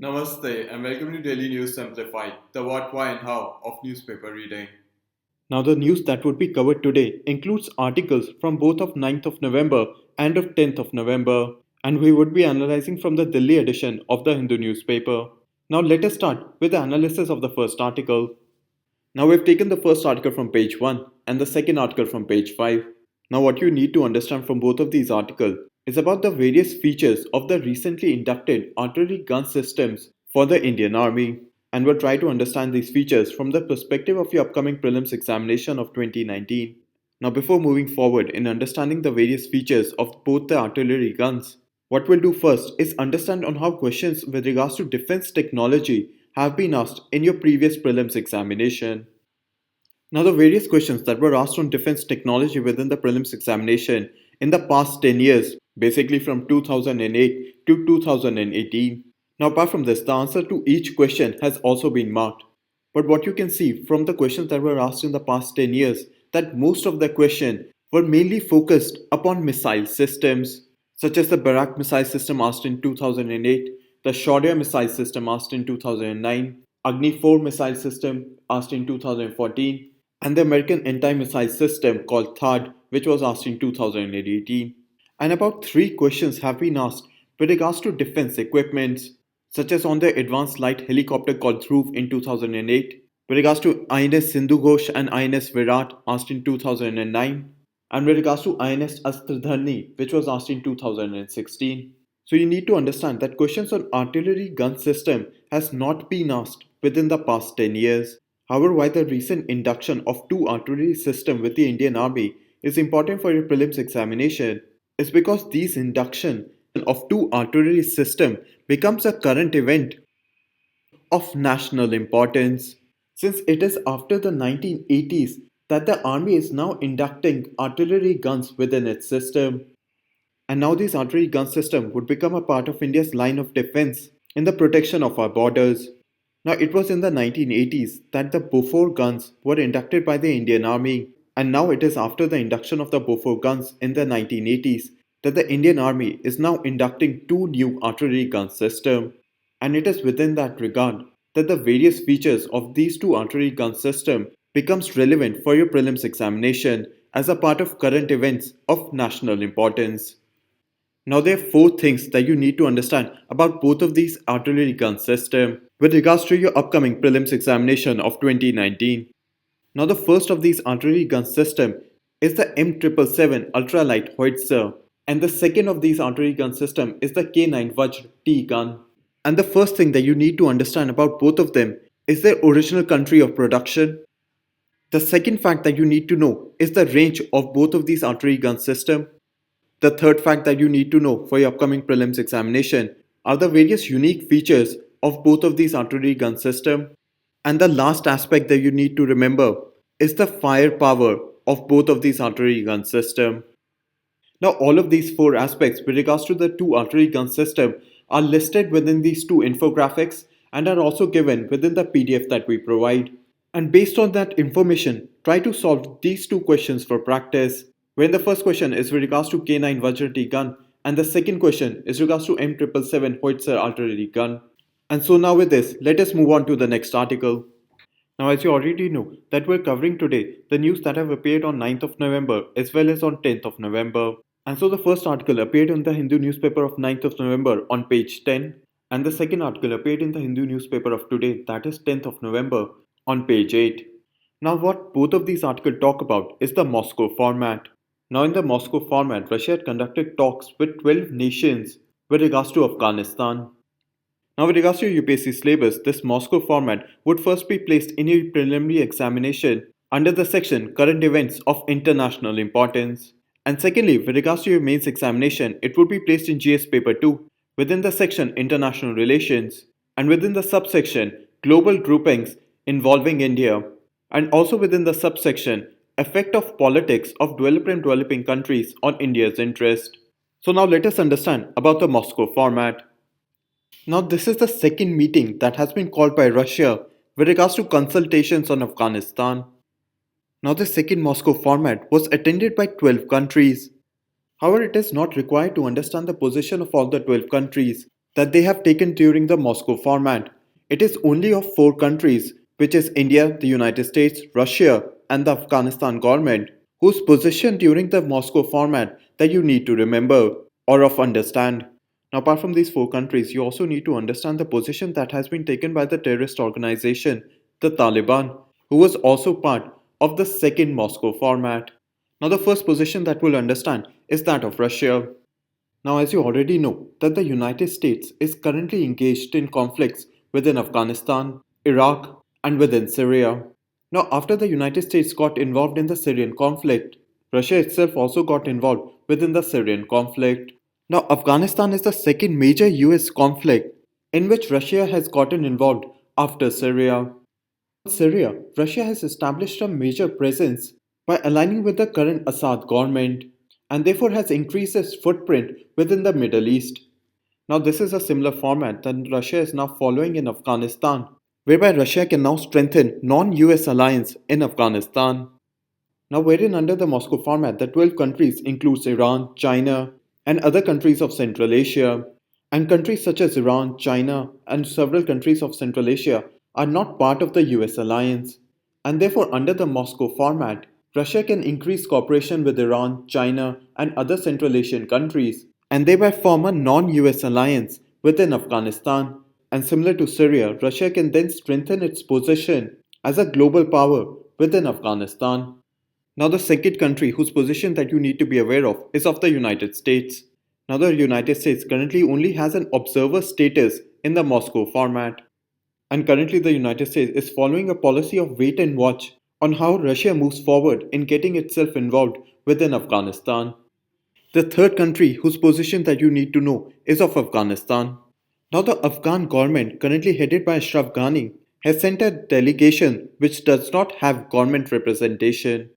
Namaste and welcome to Daily News Simplified, the what, why, and how of newspaper reading. Now, the news that would be covered today includes articles from both of 9th of November and of 10th of November, and we would be analyzing from the Delhi edition of the Hindu newspaper. Now, let us start with the analysis of the first article. Now, we've taken the first article from page 1 and the second article from page 5. Now, what you need to understand from both of these articles is about the various features of the recently inducted artillery gun systems for the Indian Army, and we'll try to understand these features from the perspective of your upcoming prelims examination of 2019. Now, before moving forward in understanding the various features of both the artillery guns, what we'll do first is understand on how questions with regards to defense technology have been asked in your previous prelims examination. Now, the various questions that were asked on defense technology within the prelims examination in the past 10 years, basically from 2008 to 2018. Now, apart from this, the answer to each question has also been marked. But what you can see from the questions that were asked in the past 10 years, that most of the questions were mainly focused upon missile systems, such as the Barak missile system asked in 2008, the Shaurya missile system asked in 2009, Agni 4 missile system asked in 2014, and the American anti-missile system called THAAD, which was asked in 2018. And about three questions have been asked with regards to defense equipments, such as on the advanced light helicopter called Dhruv in 2008, with regards to INS Sindhu Ghosh and INS Virat asked in 2009, and with regards to INS Astradharni, which was asked in 2016. So you need to understand that questions on artillery gun system has not been asked within the past 10 years. However, why the recent induction of two artillery system with the Indian Army is important for your prelims examination is because these induction of two artillery system becomes a current event of national importance, since it is after the 1980s that the army is now inducting artillery guns within its system. And now these artillery gun system would become a part of India's line of defense in the protection of our borders. Now it was in the 1980s that the Bofors guns were inducted by the Indian Army, and now it is after the induction of the Bofors guns in the 1980s that the Indian Army is now inducting two new artillery gun systems. And it is within that regard that the various features of these two artillery gun systems becomes relevant for your prelims examination as a part of current events of national importance. Now there are four things that you need to understand about both of these artillery gun systems with regards to your upcoming prelims examination of 2019. Now the first of these artillery gun system is the M777 ultralight Howitzer, and the second of these artillery gun system is the K9 Vajra T gun. And the first thing that you need to understand about both of them is their original country of production. The second fact that you need to know is the range of both of these artillery gun systems. The third fact that you need to know for your upcoming prelims examination are the various unique features of both of these artillery gun systems. And the last aspect that you need to remember is the firepower of both of these artillery gun systems. Now all of these four aspects with regards to the two artillery gun systems are listed within these two infographics and are also given within the PDF that we provide. And based on that information, try to solve these two questions for practice. When the first question is with regards to K9 Vajra T gun and the second question is regards to M777 Howitzer artillery gun. And so now with this, let us move on to the next article. Now as you already know that we're covering today the news that have appeared on 9th of November as well as on 10th of November. And so the first article appeared in the Hindu newspaper of 9th of November on page 10, and the second article appeared in the Hindu newspaper of today, that is 10th of November, on page 8. Now what both of these articles talk about is the Moscow format. Now in the Moscow format, Russia had conducted talks with 12 nations with regards to Afghanistan. Now with regards to your UPSC syllabus, this Moscow format would first be placed in your preliminary examination under the section Current Events of International Importance. And secondly, with regards to your mains examination, it would be placed in GS paper 2 within the section International Relations and within the subsection Global Groupings involving India, and also within the subsection Effect of Politics of Developed and Developing Countries on India's Interest. So now let us understand about the Moscow format. Now this is the second meeting that has been called by Russia with regards to consultations on Afghanistan. Now the second Moscow format was attended by 12 countries. However, it is not required to understand the position of all the 12 countries that they have taken during the Moscow format. It is only of four countries, which is India, the United States, Russia, and the Afghanistan government, whose position during the Moscow format that you need to remember or of understand. Now, apart from these four countries, you also need to understand the position that has been taken by the terrorist organization, the Taliban, who was also part of the second Moscow format. Now, the first position that we'll understand is that of Russia. Now, as you already know, that the United States is currently engaged in conflicts within Afghanistan, Iraq, and within Syria. Now, after the United States got involved in the Syrian conflict, Russia itself also got involved within the Syrian conflict. Now, Afghanistan is the second major US conflict in which Russia has gotten involved after Syria. In Syria, Russia has established a major presence by aligning with the current Assad government and therefore has increased its footprint within the Middle East. Now, this is a similar format that Russia is now following in Afghanistan, whereby Russia can now strengthen non-US alliance in Afghanistan. Now, wherein under the Moscow format, the 12 countries includes Iran, China, and other countries of Central Asia. And countries such as Iran, China, and several countries of Central Asia are not part of the US alliance. And therefore, under the Moscow format, Russia can increase cooperation with Iran, China, and other Central Asian countries, and thereby form a non US alliance within Afghanistan. And similar to Syria, Russia can then strengthen its position as a global power within Afghanistan. Now, the second country whose position that you need to be aware of is of the United States. Now, the United States currently only has an observer status in the Moscow format. And currently, the United States is following a policy of wait and watch on how Russia moves forward in getting itself involved within Afghanistan. The third country whose position that you need to know is of Afghanistan. Now, the Afghan government, currently headed by Ashraf Ghani, has sent a delegation which does not have government representation.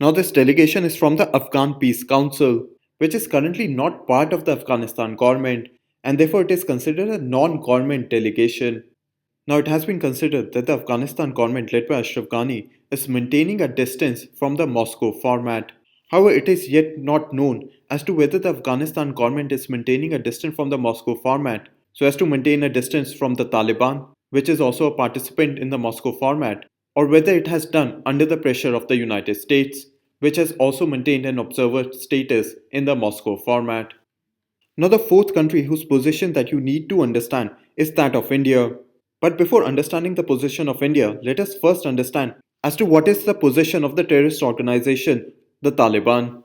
Now, this delegation is from the Afghan Peace Council, which is currently not part of the Afghanistan government, and therefore it is considered a non government delegation. Now, it has been considered that the Afghanistan government led by Ashraf Ghani is maintaining a distance from the Moscow format. However, it is yet not known as to whether the Afghanistan government is maintaining a distance from the Moscow format so as to maintain a distance from the Taliban, which is also a participant in the Moscow format, or whether it has done under the pressure of the United States, which has also maintained an observer status in the Moscow format. Now, the fourth country whose position that you need to understand is that of India. But before understanding the position of India, let us first understand as to what is the position of the terrorist organization, the Taliban.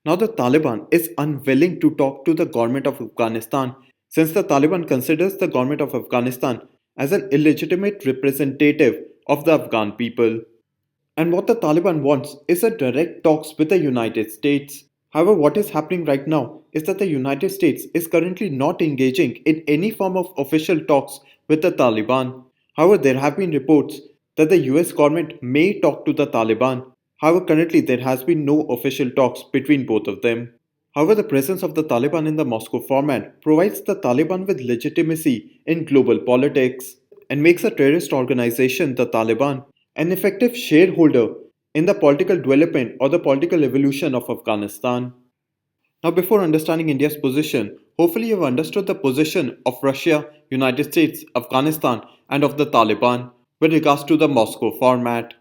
Now, the Taliban is unwilling to talk to the government of Afghanistan since the Taliban considers the government of Afghanistan as an illegitimate representative of the Afghan people. And what the Taliban wants is a direct talks with the United States. However, what is happening right now is that the United States is currently not engaging in any form of official talks with the Taliban. However, there have been reports that the US government may talk to the Taliban. However, currently there has been no official talks between both of them. However, the presence of the Taliban in the Moscow format provides the Taliban with legitimacy in global politics and makes a terrorist organization, the Taliban, an effective shareholder in the political development or the political evolution of Afghanistan. Now, before understanding India's position, hopefully you have understood the position of Russia, United States, Afghanistan, and of the Taliban with regards to the Moscow format,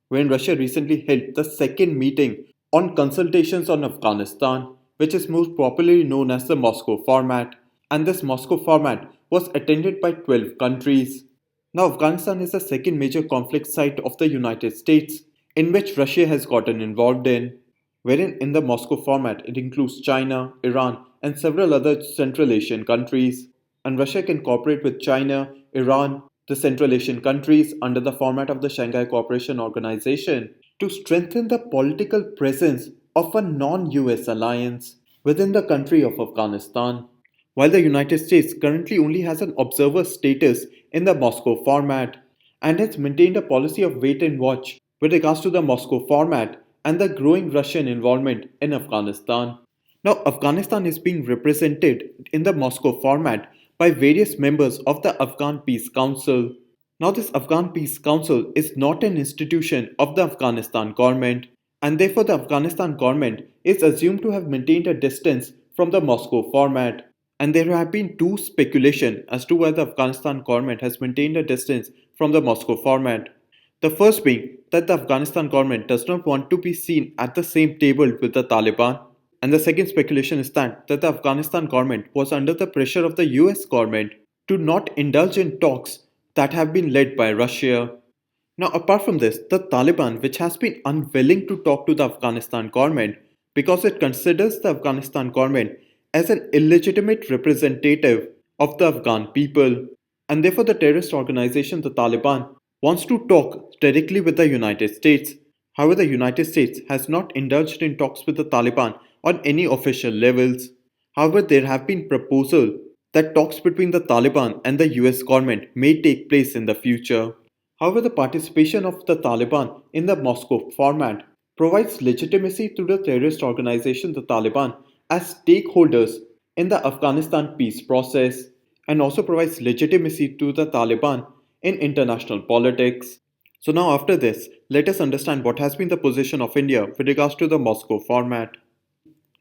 when Russia recently held the second meeting on consultations on Afghanistan, which is most popularly known as the Moscow format, and this Moscow format was attended by 12 countries. Now, Afghanistan is the second major conflict site of the United States, in which Russia has gotten involved in, wherein in the Moscow format it includes China, Iran, and several other Central Asian countries. And Russia can cooperate with China, Iran, the Central Asian countries under the format of the Shanghai Cooperation Organization to strengthen the political presence of a non US alliance within the country of Afghanistan. While the United States currently only has an observer status in the Moscow format and has maintained a policy of wait and watch with regards to the Moscow format and the growing Russian involvement in Afghanistan. Now, Afghanistan is being represented in the Moscow format by various members of the Afghan Peace Council. Now, this Afghan Peace Council is not an institution of the Afghanistan government, and therefore the Afghanistan government is assumed to have maintained a distance from the Moscow format. And there have been two speculation as to why the Afghanistan government has maintained a distance from the Moscow format. The first being that the Afghanistan government does not want to be seen at the same table with the Taliban. And the second speculation is that the Afghanistan government was under the pressure of the US government to not indulge in talks that have been led by Russia. Now, apart from this, the Taliban, which has been unwilling to talk to the Afghanistan government because it considers the Afghanistan government as an illegitimate representative of the Afghan people, and therefore the terrorist organization, the Taliban, wants to talk directly with the United States. However, the United States has not indulged in talks with the Taliban on any official levels. However, there have been proposals that talks between the Taliban and the US government may take place in the future. However, the participation of the Taliban in the Moscow format provides legitimacy to the terrorist organization, the Taliban, as stakeholders in the Afghanistan peace process, and also provides legitimacy to the Taliban in international politics. So, now after this, let us understand what has been the position of India with regards to the Moscow format.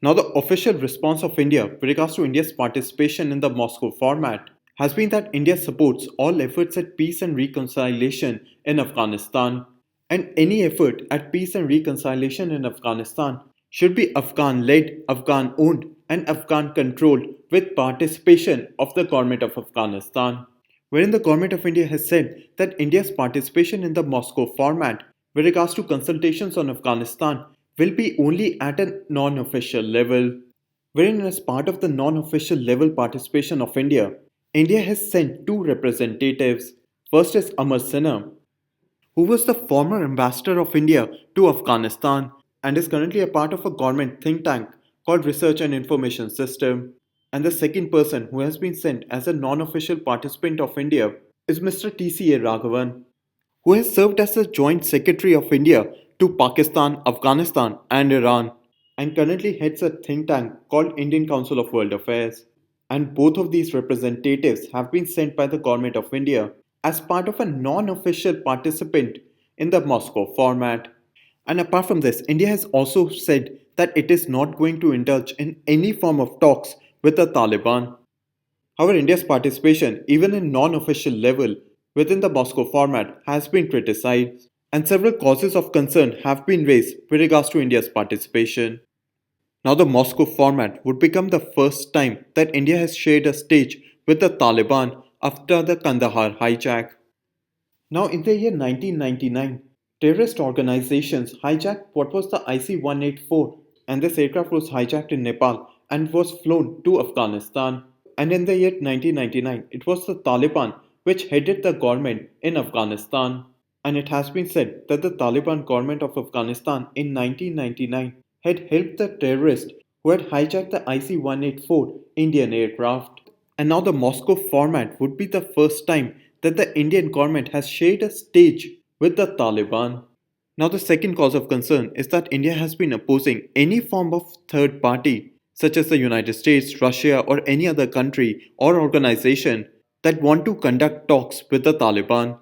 Now, the official response of India with regards to India's participation in the Moscow format has been that India supports all efforts at peace and reconciliation in Afghanistan. And any effort at peace and reconciliation in Afghanistan should be Afghan led, Afghan owned, and Afghan controlled with participation of the government of Afghanistan. Wherein the government of India has said that India's participation in the Moscow format with regards to consultations on Afghanistan will be only at a non official level. Wherein, as part of the non official level participation of India, India has sent two representatives. First is Amar Sinha, who was the former ambassador of India to Afghanistan and is currently a part of a government think tank called Research and Information System. And the second person who has been sent as a non official participant of India is Mr. TCA Raghavan, who has served as the Joint Secretary of India to Pakistan, Afghanistan, and Iran, and currently heads a think tank called Indian Council of World Affairs. And both of these representatives have been sent by the Government of India as part of a non official participant in the Moscow format. And apart from this, India has also said that it is not going to indulge in any form of talks with the Taliban. However, India's participation, even in non-official level, within the Moscow format has been criticized, and several causes of concern have been raised with regards to India's participation. Now, the Moscow format would become the first time that India has shared a stage with the Taliban after the Kandahar hijack. Now, in the year 1999, terrorist organizations hijacked what was the IC-184, and this aircraft was hijacked in Nepal and was flown to Afghanistan. And in the year 1999, it was the Taliban which headed the government in Afghanistan. And it has been said that the Taliban government of Afghanistan in 1999 had helped the terrorists who had hijacked the IC-184 Indian aircraft. And now the Moscow format would be the first time that the Indian government has shared a stage with the Taliban. Now, the second cause of concern is that India has been opposing any form of third party, such as the United States, Russia, or any other country or organization that want to conduct talks with the Taliban.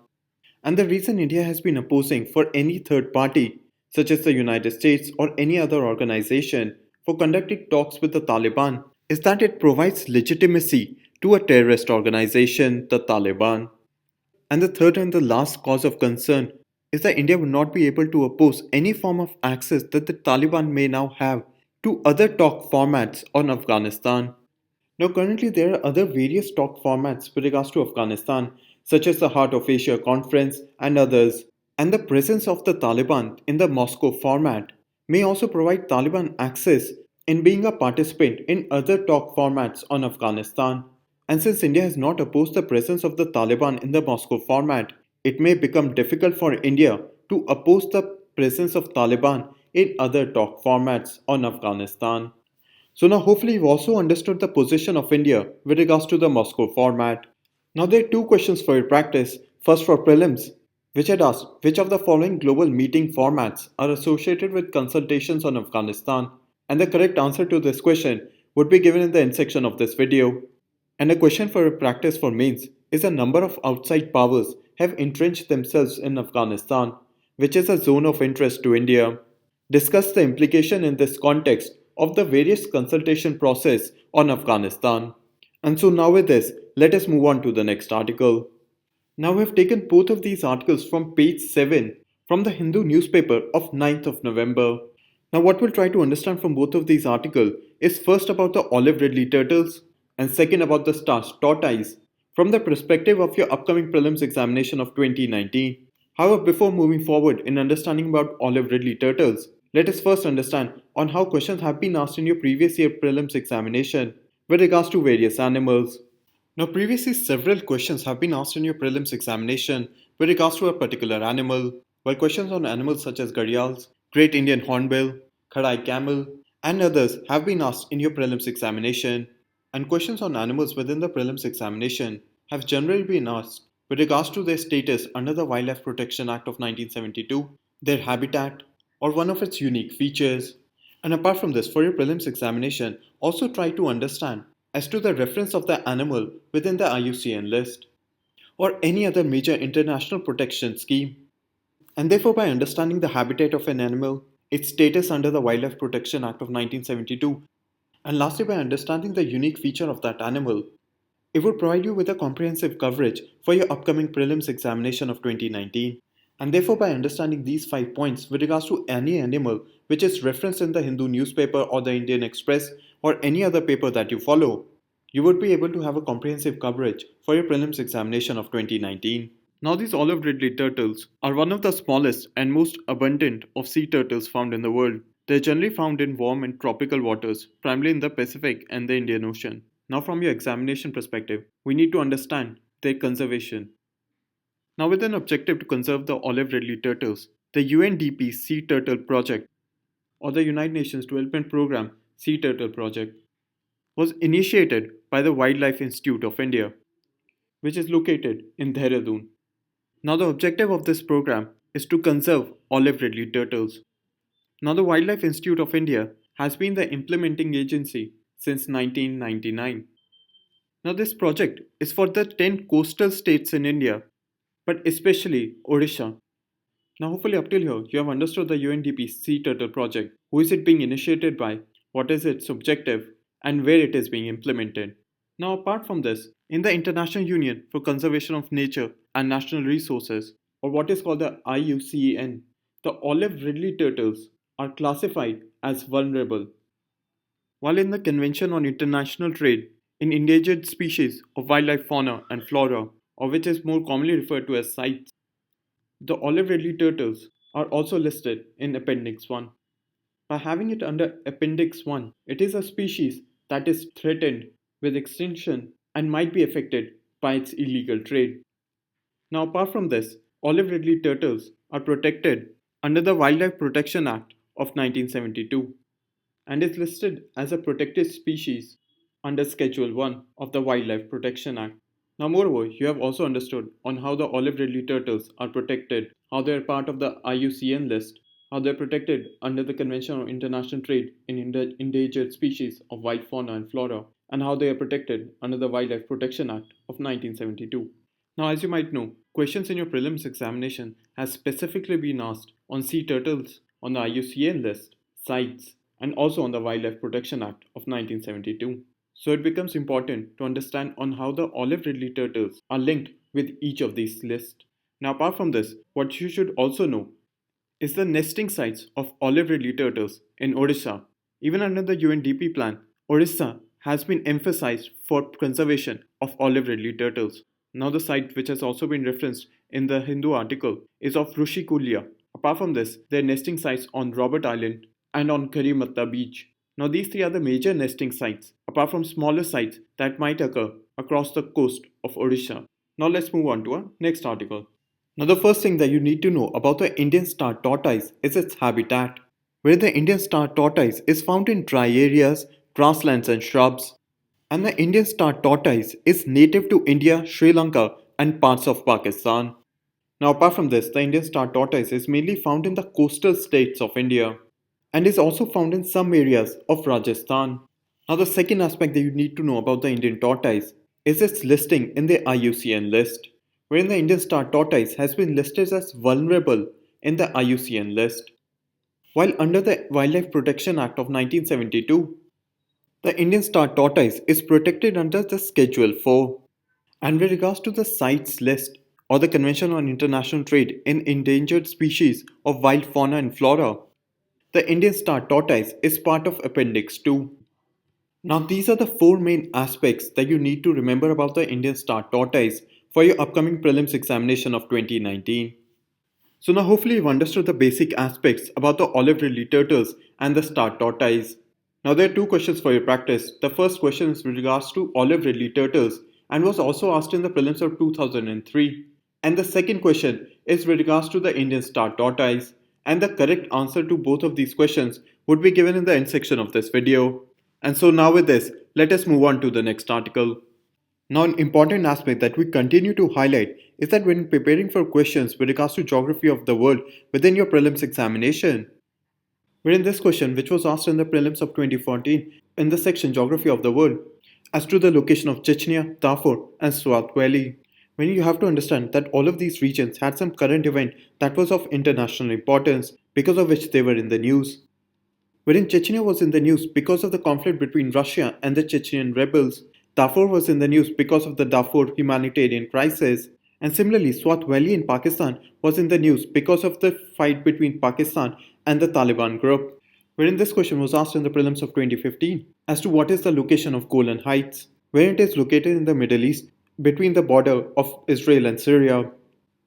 And the reason India has been opposing for any third party, such as the United States or any other organization, for conducting talks with the Taliban is that it provides legitimacy to a terrorist organization, the Taliban. And the third and the last cause of concern is that India would not be able to oppose any form of access that the Taliban may now have to other talk formats on Afghanistan. Now, currently, there are other various talk formats with regards to Afghanistan, such as the Heart of Asia Conference and others. And the presence of the Taliban in the Moscow format may also provide Taliban access in being a participant in other talk formats on Afghanistan. And since India has not opposed the presence of the Taliban in the Moscow format, it may become difficult for India to oppose the presence of Taliban in other talk formats on Afghanistan. So now hopefully you've also understood the position of India with regards to the Moscow format. Now there are two questions for your practice. First for prelims, which had asked which of the following global meeting formats are associated with consultations on Afghanistan, and the correct answer to this question would be given in the end section of this video. And a question for your practice for mains is a number of outside powers have entrenched themselves in Afghanistan, which is a zone of interest to India. Discuss the implication in this context of the various consultation process on Afghanistan. And so now with this, let us move on to the next article. Now we have taken both of these articles from page 7 from the Hindu newspaper of 9th of November. Now what we'll try to understand from both of these articles is first about the olive ridley turtles and second about the star tortoise from the perspective of your upcoming prelims examination of 2019. However, before moving forward in understanding about olive ridley turtles, let us first understand on how questions have been asked in your previous year prelims examination with regards to various animals. Now, previously, several questions have been asked in your prelims examination with regards to a particular animal, while questions on animals such as gharials, great Indian hornbill, khadai camel, and others have been asked in your prelims examination. And questions on animals within the prelims examination have generally been asked with regards to their status under the Wildlife Protection Act of 1972, their habitat, or one of its unique features. And apart from this, for your prelims examination, also try to understand as to the reference of the animal within the IUCN list or any other major international protection scheme. And therefore, by understanding the habitat of an animal, its status under the Wildlife Protection Act of 1972, and lastly, by understanding the unique feature of that animal, it would provide you with a comprehensive coverage for your upcoming prelims examination of 2019. And therefore, by understanding these 5 points with regards to any animal which is referenced in the Hindu newspaper or the Indian Express or any other paper that you follow, you would be able to have a comprehensive coverage for your prelims examination of 2019. Now, these olive ridley turtles are one of the smallest and most abundant of sea turtles found in the world. They are generally found in warm and tropical waters, primarily in the Pacific and the Indian Ocean. Now, from your examination perspective, we need to understand their conservation. Now, with an objective to conserve the olive ridley turtles, the UNDP Sea Turtle Project, or the United Nations Development Programme Sea Turtle Project, was initiated by the Wildlife Institute of India, which is located in Dehradun. Now, the objective of this program is to conserve olive ridley turtles. Now, the Wildlife Institute of India has been the implementing agency since 1999. Now, this project is for the 10 coastal states in India, but especially Odisha. Now, hopefully, up till here, you have understood the UNDP Sea Turtle Project. Who is it being initiated by? What is its objective? And where it is being implemented? Now, apart from this, in the International Union for Conservation of Nature and National Resources, or what is called the IUCN, the olive ridley turtles are classified as vulnerable. While in the Convention on International Trade in Endangered Species of Wildlife Fauna and Flora, or which is more commonly referred to as CITES, the olive ridley turtles are also listed in Appendix 1. By having it under Appendix 1, it is a species that is threatened with extinction and might be affected by its illegal trade. Now, apart from this, olive ridley turtles are protected under the Wildlife Protection Act of 1972 and is listed as a protected species under Schedule 1 of the Wildlife Protection Act. Now, moreover, you have also understood on how the olive ridley turtles are protected, how they are part of the IUCN list, how they are protected under the Convention on International Trade in Endangered Species of Wild Fauna and Flora, and how they are protected under the Wildlife Protection Act of 1972. Now, as you might know, questions in your prelims examination has specifically been asked on sea turtles on the IUCN list, CITES, and also on the Wildlife Protection Act of 1972. So it becomes important to understand on how the olive ridley turtles are linked with each of these lists. Now, apart from this, what you should also know is the nesting sites of olive ridley turtles in Odisha. Even under the UNDP plan, Odisha has been emphasized for conservation of olive ridley turtles. Now, the site which has also been referenced in the Hindu article is of Rushikulya. Apart from this, there are nesting sites on Robert Island and on Karimatta Beach. Now, these three are the major nesting sites, apart from smaller sites that might occur across the coast of Odisha. Now, let's move on to our next article. Now, the first thing that you need to know about the Indian star tortoise is its habitat, where the Indian star tortoise is found in dry areas, grasslands, and shrubs. And the Indian star tortoise is native to India, Sri Lanka, and parts of Pakistan. Now, apart from this, the Indian star tortoise is mainly found in the coastal states of India and is also found in some areas of Rajasthan. Now, the second aspect that you need to know about the Indian tortoise is its listing in the IUCN list, wherein the Indian star tortoise has been listed as vulnerable in the IUCN list. While under the Wildlife Protection Act of 1972, The Indian star tortoise is protected under the Schedule 4. And with regards to the CITES list, or the Convention on International Trade in Endangered Species of Wild Fauna and Flora, the Indian star tortoise is part of Appendix 2. Now, these are the four main aspects that you need to remember about the Indian star tortoise for your upcoming prelims examination of 2019. So now hopefully you've understood the basic aspects about the olive ridley turtles and the star tortoise. Now there are two questions for your practice. The first question is with regards to olive ridley turtles and was also asked in the prelims of 2003. And the second question is with regards to the Indian star tortoise. And the correct answer to both of these questions would be given in the end section of this video. And so now with this, let us move on to the next article. Now, an important aspect that we continue to highlight is that when preparing for questions with regards to geography of the world within your prelims examination, wherein this question, which was asked in the prelims of 2014 in the section Geography of the World, as to the location of Chechnya, Darfur, and Swat Valley, when you have to understand that all of these regions had some current event that was of international importance because of which they were in the news. Wherein Chechnya was in the news because of the conflict between Russia and the Chechen rebels, Darfur was in the news because of the Darfur humanitarian crisis, and similarly Swat Valley in Pakistan was in the news because of the fight between Pakistan and the Taliban group. Wherein this question was asked in the prelims of 2015 as to what is the location of Golan Heights, where it is located in the Middle East between the border of Israel and Syria.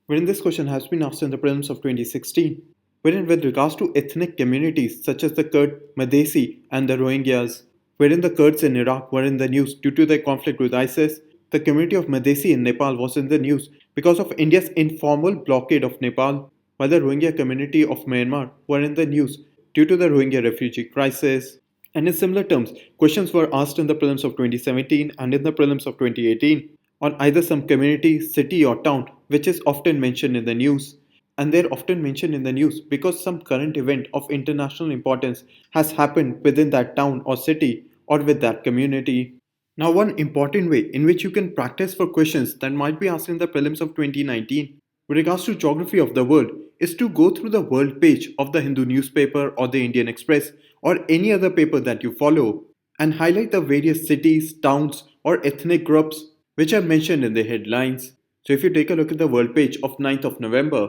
Wherein this question has been asked in the prelims of 2016, wherein with regards to ethnic communities such as the Kurd, Madesi, and the Rohingyas, wherein the Kurds in Iraq were in the news due to their conflict with ISIS, the community of Madesi in Nepal was in the news because of India's informal blockade of Nepal, while the Rohingya community of Myanmar were in the news due to the Rohingya refugee crisis. And in similar terms, questions were asked in the prelims of 2017 and in the prelims of 2018 on either some community, city, or town which is often mentioned in the news. And they're often mentioned in the news because some current event of international importance has happened within that town or city or with that community. Now, one important way in which you can practice for questions that might be asked in the prelims of 2019 with regards to geography of the world is to go through the world page of the Hindu newspaper or the Indian Express or any other paper that you follow and highlight the various cities, towns, or ethnic groups which are mentioned in the headlines. So, if you take a look at the world page of 9th of November,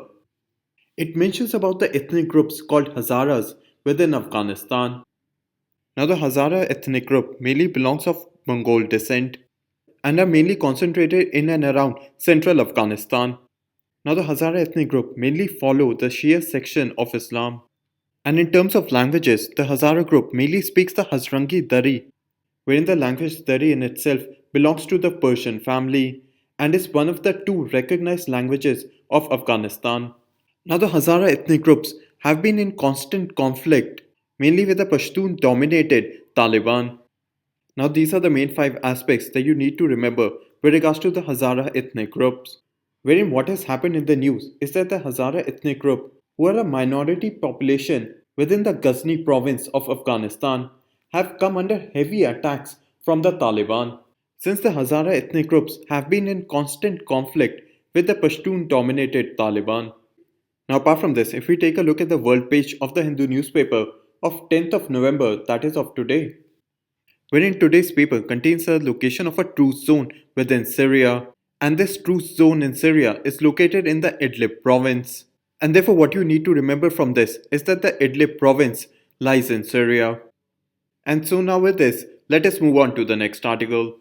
it mentions about the ethnic groups called Hazaras within Afghanistan. Now, the Hazara ethnic group mainly belongs of Mongol descent and are mainly concentrated in and around central Afghanistan. Now, the Hazara ethnic group mainly follow the Shia section of Islam. And in terms of languages, the Hazara group mainly speaks the Hazrangi Dari, wherein the language Dari in itself belongs to the Persian family and is one of the two recognized languages of Afghanistan. Now, the Hazara ethnic groups have been in constant conflict, mainly with the Pashtun dominated Taliban. Now, these are the main five aspects that you need to remember with regards to the Hazara ethnic groups. Wherein what has happened in the news is that the Hazara ethnic group, who are a minority population within the Ghazni province of Afghanistan, have come under heavy attacks from the Taliban. Since the Hazara ethnic groups have been in constant conflict with the Pashtun dominated Taliban. Now, apart from this, if we take a look at the world page of the Hindu newspaper of 10th of November, that is of today, wherein today's paper contains the location of a truce zone within Syria, and this truce zone in Syria is located in the Idlib province. And therefore, what you need to remember from this is that the Idlib province lies in Syria. And so, now with this, let us move on to the next article.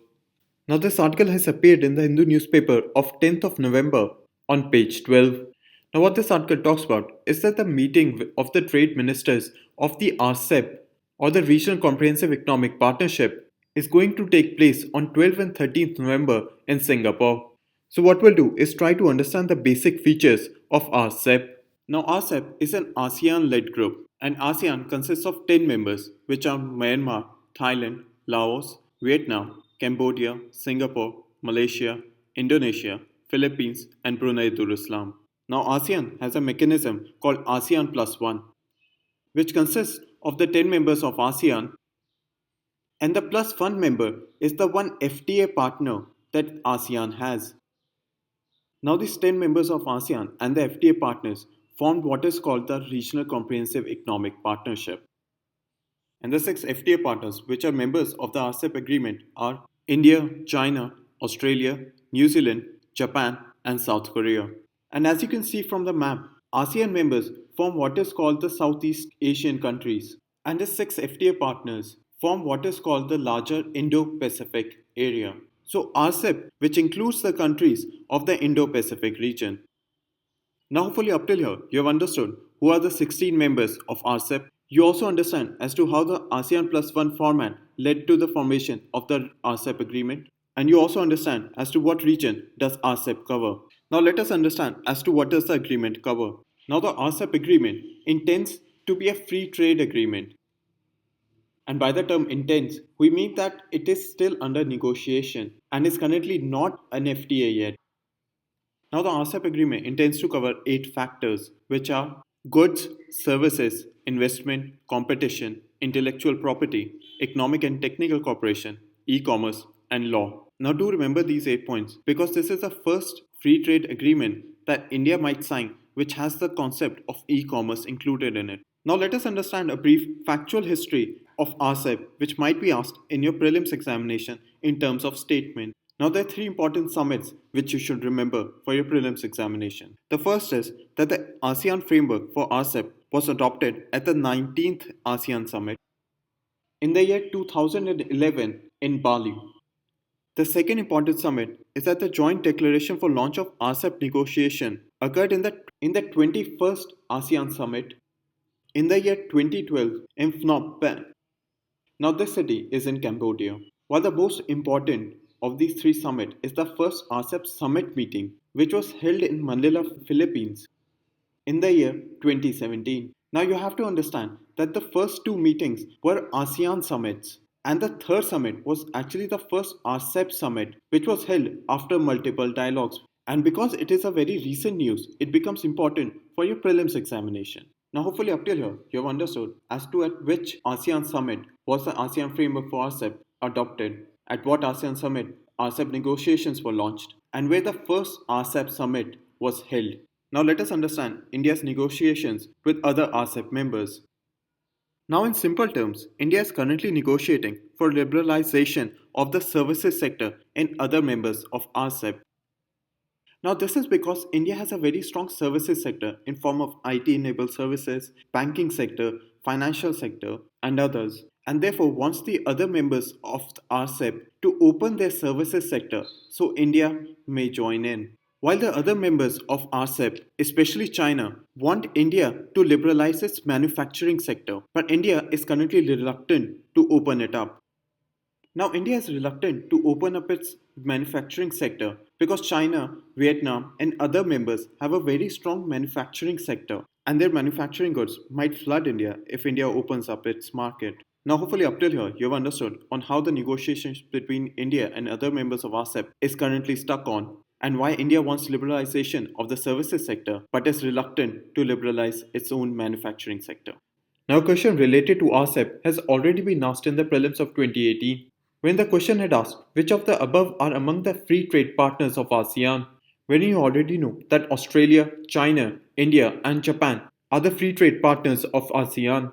Now, this article has appeared in the Hindu newspaper of 10th of November on page 12. Now, what this article talks about is that the meeting of the trade ministers of the RCEP or the Regional Comprehensive Economic Partnership is going to take place on 12th and 13th November in Singapore. So, what we'll do is try to understand the basic features of RCEP. Now, RCEP is an ASEAN led group, and ASEAN consists of 10 members, which are Myanmar, Thailand, Laos, Vietnam, Cambodia, Singapore, Malaysia, Indonesia, Philippines, and Brunei Darussalam. Now, ASEAN has a mechanism called ASEAN Plus One, which consists of the 10 members of ASEAN, and the Plus One member is the one FTA partner that ASEAN has. Now, these 10 members of ASEAN and the FTA partners formed what is called the Regional Comprehensive Economic Partnership. And the 6 FTA partners which are members of the RCEP agreement are India, China, Australia, New Zealand, Japan, and South Korea. And as you can see from the map, ASEAN members form what is called the Southeast Asian countries, and the 6 FTA partners form what is called the larger Indo-Pacific area. So RCEP, which includes the countries of the Indo-Pacific region. Now, hopefully, up till here, you have understood who are the 16 members of RCEP. You also understand as to how the ASEAN Plus One format led to the formation of the RCEP agreement. And you also understand as to what region does RCEP cover. Now, let us understand as to what does the agreement cover. Now, the RCEP agreement intends to be a free trade agreement. And by the term intends, we mean that it is still under negotiation and is currently not an FTA yet. Now, the RCEP agreement intends to cover 8 factors, which are goods, services, investment, competition, intellectual property, economic and technical cooperation, e commerce, and law. Now, do remember these 8 points because this is the first free trade agreement that India might sign which has the concept of e commerce included in it. Now, let us understand a brief factual history of RCEP, which might be asked in your prelims examination in terms of statement. Now, there are 3 important summits which you should remember for your prelims examination. The first is that the ASEAN framework for RCEP was adopted at the 19th ASEAN Summit in the year 2011 in Bali. The second important summit is that the joint declaration for launch of RCEP negotiation occurred in the 21st ASEAN Summit in the year 2012 in Phnom Penh. Now, this city is in Cambodia. While the most important of these 3 summits is the first RCEP summit meeting, which was held in Manila, Philippines in the year 2017. Now, you have to understand that the first 2 meetings were ASEAN summits, and the third summit was actually the first RCEP summit, which was held after multiple dialogues. And because it is a very recent news, it becomes important for your prelims examination. Now, hopefully, up till here, you have understood as to at which ASEAN summit was the ASEAN framework for RCEP adopted, at what ASEAN summit RCEP negotiations were launched, and where the first RCEP summit was held. Now, let us understand India's negotiations with other RCEP members. Now, in simple terms, India is currently negotiating for liberalization of the services sector in other members of RCEP. Now, this is because India has a very strong services sector in form of IT-enabled services, banking sector, financial sector, and others, and therefore wants the other members of the RCEP to open their services sector so India may join in. While the other members of RCEP, especially China, want India to liberalize its manufacturing sector, but India is currently reluctant to open it up. Now, India is reluctant to open up its manufacturing sector because China, Vietnam, and other members have a very strong manufacturing sector, and their manufacturing goods might flood India if India opens up its market. Now, hopefully, up till here, you have understood on how the negotiations between India and other members of RCEP is currently stuck on, and why India wants liberalization of the services sector but is reluctant to liberalize its own manufacturing sector. Now, a question related to RCEP has already been asked in the prelims of 2018. When the question had asked which of the above are among the free trade partners of ASEAN, when you already know that Australia, China, India, and Japan are the free trade partners of ASEAN,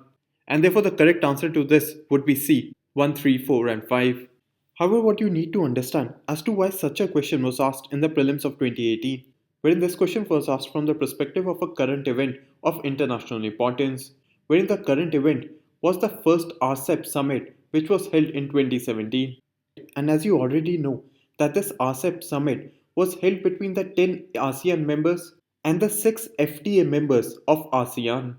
and therefore the correct answer to this would be C 1, 3, 4, and 5. However, what you need to understand as to why such a question was asked in the prelims of 2018, wherein this question was asked from the perspective of a current event of international importance, wherein the current event was the first RCEP summit which was held in 2017. And as you already know, that this RCEP summit was held between the 10 ASEAN members and the 6 FTA members of ASEAN.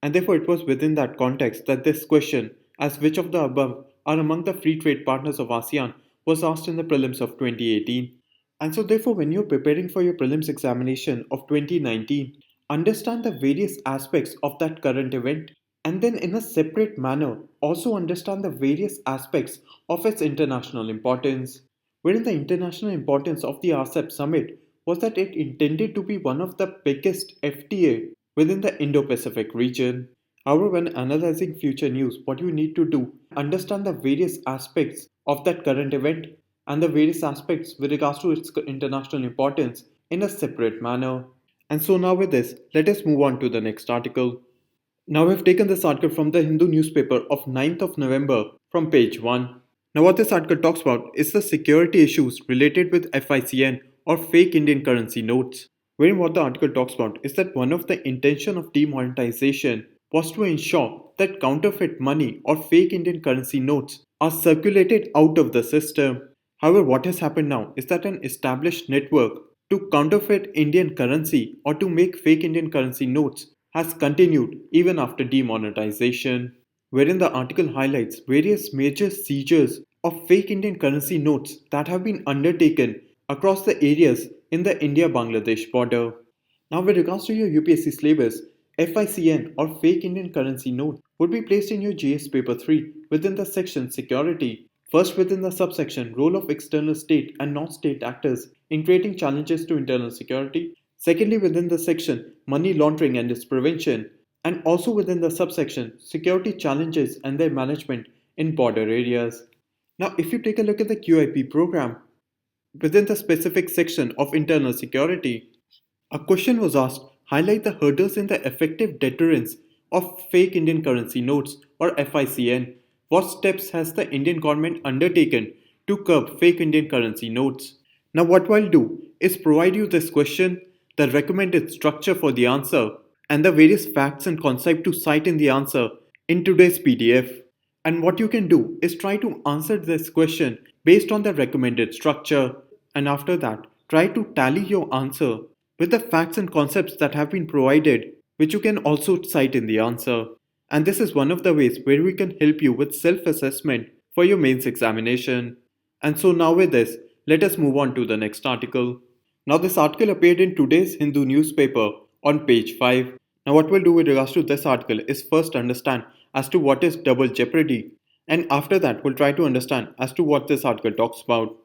And therefore, it was within that context that this question, as which of the above are among the free trade partners of ASEAN, was asked in the prelims of 2018. And so, therefore, when you're preparing for your prelims examination of 2019, understand the various aspects of that current event, and then in a separate manner also understand the various aspects of its international importance. Wherein the international importance of the RCEP summit was that it intended to be one of the biggest FTA within the Indo-Pacific region. However, when analyzing future news, what you need to do, understand the various aspects of that current event and the various aspects with regards to its international importance in a separate manner. And so now with this, let us move on to the next article. Now we've taken this article from the Hindu newspaper of 9th of November from page 1. Now what this article talks about is the security issues related with FICN or fake Indian currency notes. Wherein what the article talks about is that one of the intention of demonetization was to ensure that counterfeit money or fake Indian currency notes are circulated out of the system. However, what has happened now is that an established network to counterfeit Indian currency or to make fake Indian currency notes has continued even after demonetization, wherein the article highlights various major seizures of fake Indian currency notes that have been undertaken across the areas in the India-Bangladesh border. Now, with regards to your UPSC syllabus, FICN or fake Indian currency note would be placed in your GS paper 3 within the section Security. First, within the subsection Role of External State and Non-State Actors in Creating Challenges to Internal Security. Secondly, within the section Money Laundering and its Prevention. And also within the subsection Security Challenges and Their Management in Border Areas. Now, if you take a look at the QIP program, within the specific section of Internal Security, a question was asked, highlight the hurdles in the effective deterrence of fake Indian currency notes or FICN. What steps has the Indian government undertaken to curb fake Indian currency notes? Now what I'll do is provide you this question, the recommended structure for the answer, and the various facts and concepts to cite in the answer in today's PDF. And what you can do is try to answer this question based on the recommended structure, and after that try to tally your answer with the facts and concepts that have been provided, which you can also cite in the answer. And this is one of the ways where we can help you with self-assessment for your mains examination. And so now with this, let us move on to the next article. Now this article appeared in today's Hindu newspaper on page 5. Now what we'll do with regards to this article is first understand as to what is double jeopardy, and after that we'll try to understand as to what this article talks about.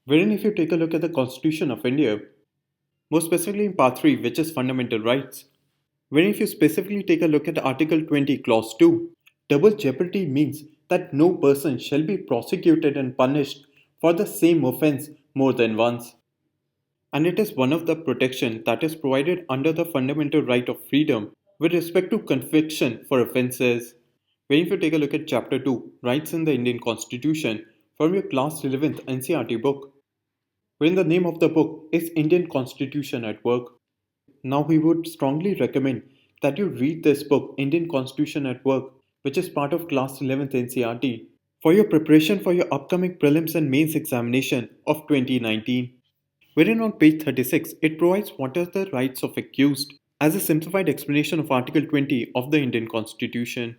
Wherein if you take a look at the Constitution of India, more specifically in part 3, which is fundamental rights, wherein if you specifically take a look at Article 20 Clause 2, double jeopardy means that no person shall be prosecuted and punished for the same offense more than once. And it is one of the protection that is provided under the fundamental right of freedom with respect to conviction for offences. When if you take a look at Chapter 2, Rights in the Indian Constitution, from your class 11th NCERT book, wherein the name of the book is Indian Constitution at Work. Now we would strongly recommend that you read this book, Indian Constitution at Work, which is part of class 11th NCERT, for your preparation for your upcoming prelims and mains examination of 2019. Wherein on page 36, it provides what are the rights of accused as a simplified explanation of Article 20 of the Indian Constitution.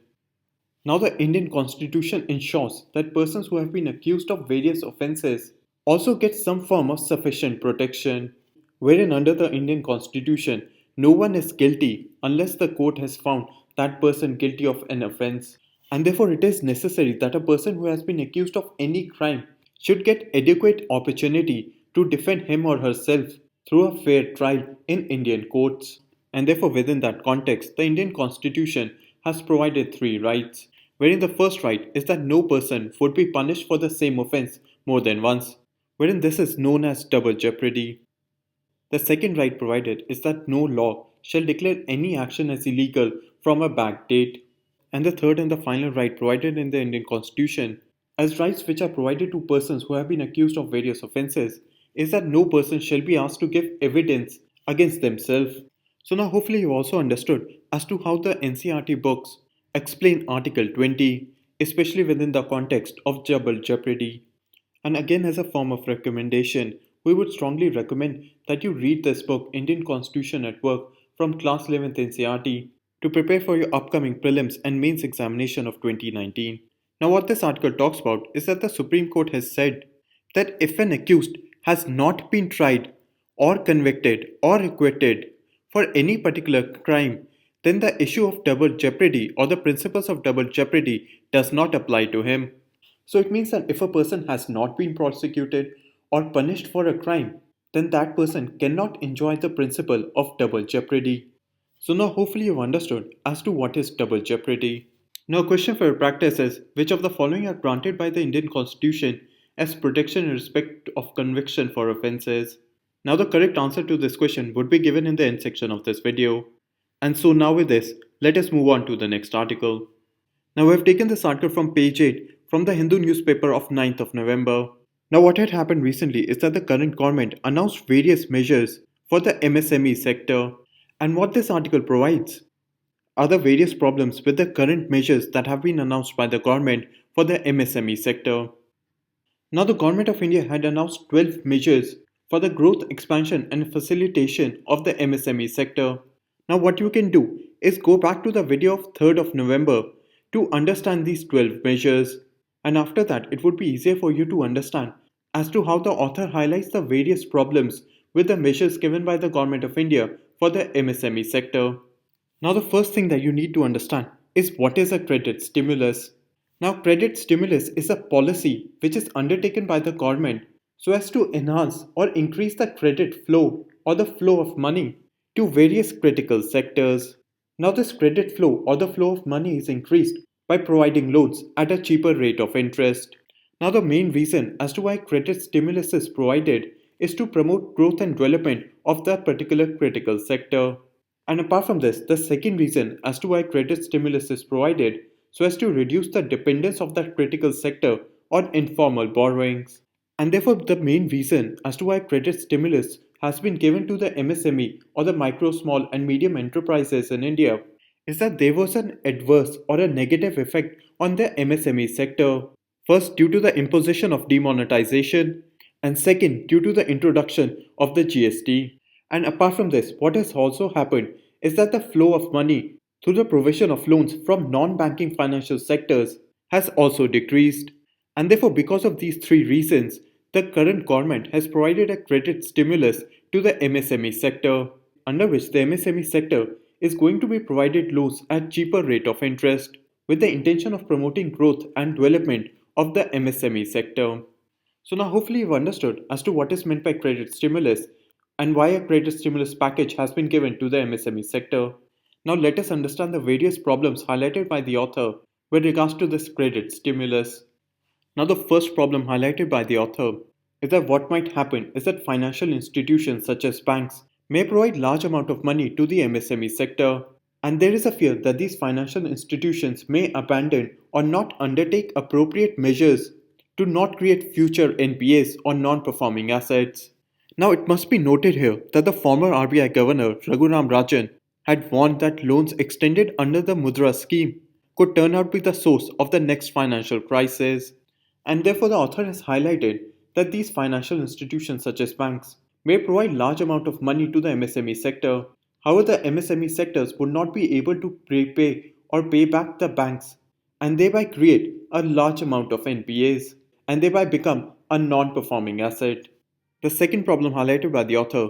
Now the Indian Constitution ensures that persons who have been accused of various offences also get some form of sufficient protection, wherein under the Indian Constitution, no one is guilty unless the court has found that person guilty of an offence. And therefore it is necessary that a person who has been accused of any crime should get adequate opportunity to defend him or herself through a fair trial in Indian courts. And therefore within that context, the Indian Constitution has provided 3 rights, wherein the first right is that no person would be punished for the same offence more than once, wherein this is known as double jeopardy. The second right provided is that no law shall declare any action as illegal from a back date. And the third and the final right provided in the Indian Constitution as rights which are provided to persons who have been accused of various offences is that no person shall be asked to give evidence against themselves. So now hopefully you also understood as to how the NCERT books explain Article 20, especially within the context of double jeopardy. And again, as a form of recommendation, we would strongly recommend that you read this book, Indian Constitution at Work, from class 11th NCERT to prepare for your upcoming prelims and mains examination of 2019. Now, what this article talks about is that the Supreme Court has said that if an accused has not been tried or convicted or acquitted for any particular crime, then the issue of double jeopardy or the principles of double jeopardy does not apply to him. So it means that if a person has not been prosecuted or punished for a crime, then that person cannot enjoy the principle of double jeopardy. So now hopefully you've understood as to what is double jeopardy. Now a question for your practice is, which of the following are granted by the Indian Constitution as protection in respect of conviction for offences? Now the correct answer to this question would be given in the end section of this video. And so now with this, let us move on to the next article. Now, we have taken this article from page 8 from the Hindu newspaper of 9th of November. Now, what had happened recently is that the current government announced various measures for the MSME sector, and what this article provides are the various problems with the current measures that have been announced by the government for the MSME sector. Now, the government of India had announced 12 measures for the growth, expansion, and facilitation of the MSME sector. Now, what you can do is go back to the video of 3rd of November to understand these 12 measures, and after that, it would be easier for you to understand as to how the author highlights the various problems with the measures given by the government of India for the MSME sector. Now, the first thing that you need to understand is what is a credit stimulus. Now, credit stimulus is a policy which is undertaken by the government so as to enhance or increase the credit flow or the flow of money to various critical sectors. Now, this credit flow or the flow of money is increased by providing loans at a cheaper rate of interest. Now, the main reason as to why credit stimulus is provided is to promote growth and development of that particular critical sector. And apart from this, the second reason as to why credit stimulus is provided so as to reduce the dependence of that critical sector on informal borrowings. And therefore, the main reason as to why credit stimulus has been given to the MSME or the micro, small, and medium enterprises in India is that there was an adverse or a negative effect on the MSME sector. First, due to the imposition of demonetization, and second, due to the introduction of the GST. And apart from this, what has also happened is that the flow of money through the provision of loans from non-banking financial sectors has also decreased. And therefore, because of these three reasons, the current government has provided a credit stimulus to the MSME sector, under which the MSME sector is going to be provided loans at cheaper rate of interest, with the intention of promoting growth and development of the MSME sector. So now hopefully you've understood as to what is meant by credit stimulus and why a credit stimulus package has been given to the MSME sector. Now let us understand the various problems highlighted by the author with regards to this credit stimulus. Now the first problem highlighted by the author is that what might happen is that financial institutions such as banks may provide large amount of money to the MSME sector, and there is a fear that these financial institutions may abandon or not undertake appropriate measures to not create future NPAs or non-performing assets. Now, it must be noted here that the former RBI Governor Raghuram Rajan had warned that loans extended under the Mudra scheme could turn out to be the source of the next financial crisis. And therefore, the author has highlighted that these financial institutions, such as banks, may provide large amount of money to the MSME sector. However, the MSME sectors would not be able to prepay or pay back the banks and thereby create a large amount of NPAs and thereby become a non-performing asset. The second problem highlighted by the author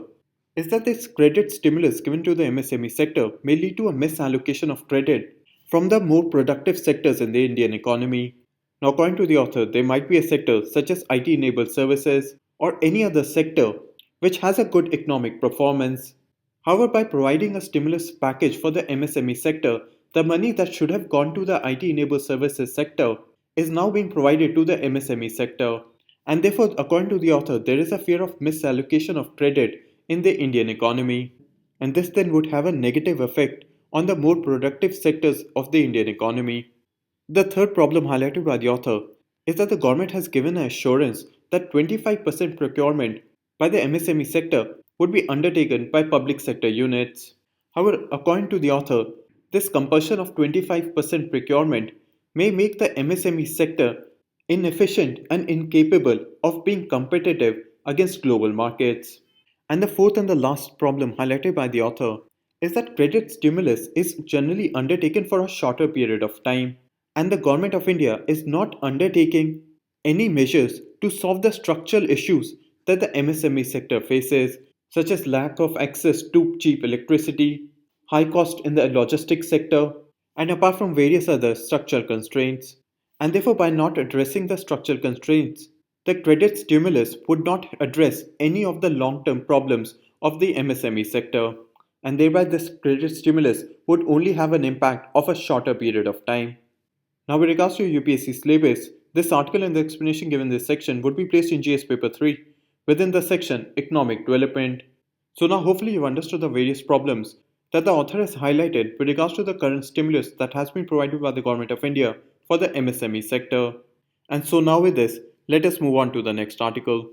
is that this credit stimulus given to the MSME sector may lead to a misallocation of credit from the more productive sectors in the Indian economy. Now, according to the author, there might be a sector such as IT-enabled services or any other sector which has a good economic performance. However, by providing a stimulus package for the MSME sector, the money that should have gone to the IT-enabled services sector is now being provided to the MSME sector. And therefore, according to the author, there is a fear of misallocation of credit in the Indian economy. And this then would have a negative effect on the more productive sectors of the Indian economy. The third problem highlighted by the author is that the government has given an assurance that 25% procurement by the MSME sector would be undertaken by public sector units. However, according to the author, this compulsion of 25% procurement may make the MSME sector inefficient and incapable of being competitive against global markets. And the fourth and the last problem highlighted by the author is that credit stimulus is generally undertaken for a shorter period of time, and the government of India is not undertaking any measures to solve the structural issues that the MSME sector faces, such as lack of access to cheap electricity, high cost in the logistics sector, and apart from various other structural constraints. And therefore, by not addressing the structural constraints, the credit stimulus would not address any of the long term problems of the MSME sector, and thereby, this credit stimulus would only have an impact of a shorter period of time. Now, with regards to UPSC syllabus, this article and the explanation given in this section would be placed in GS paper 3 within the section Economic Development. So now hopefully you've understood the various problems that the author has highlighted with regards to the current stimulus that has been provided by the Government of India for the MSME sector. And so now with this, let us move on to the next article.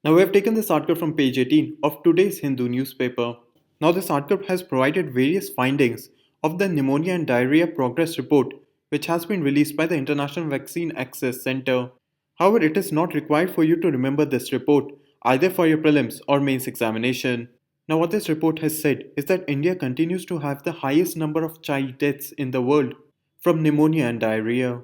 Now we have taken this article from page 18 of today's Hindu newspaper. Now this article has provided various findings of the Pneumonia and Diarrhea Progress Report which has been released by the International Vaccine Access Center. However, it is not required for you to remember this report either for your prelims or mains examination. Now what this report has said is that India continues to have the highest number of child deaths in the world from pneumonia and diarrhea.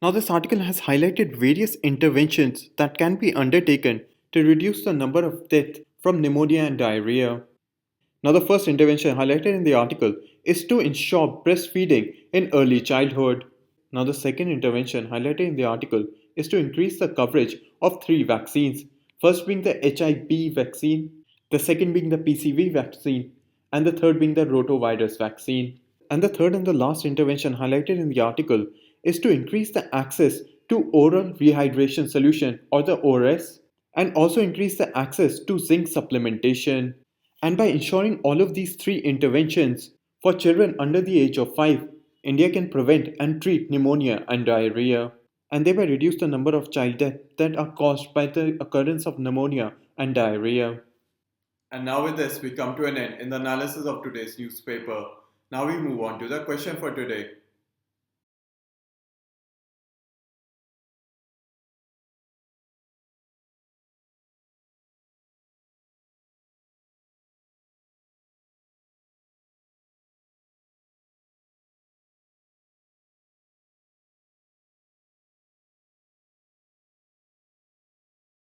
Now, this article has highlighted various interventions that can be undertaken to reduce the number of deaths from pneumonia and diarrhea. Now, the first intervention highlighted in the article is to ensure breastfeeding in early childhood. Now, the second intervention highlighted in the article is to increase the coverage of three vaccines, first being the HIV vaccine, the second being the PCV vaccine, and the third being the rotavirus vaccine. And the third and the last intervention highlighted in the article is to increase the access to oral rehydration solution or the ORS and also increase the access to zinc supplementation. And by ensuring all of these three interventions for children under the age of 5, India can prevent and treat pneumonia and diarrhea and thereby reduce the number of child deaths that are caused by the occurrence of pneumonia and diarrhea. And now with this, we come to an end in the analysis of today's newspaper. Now we move on to the question for today.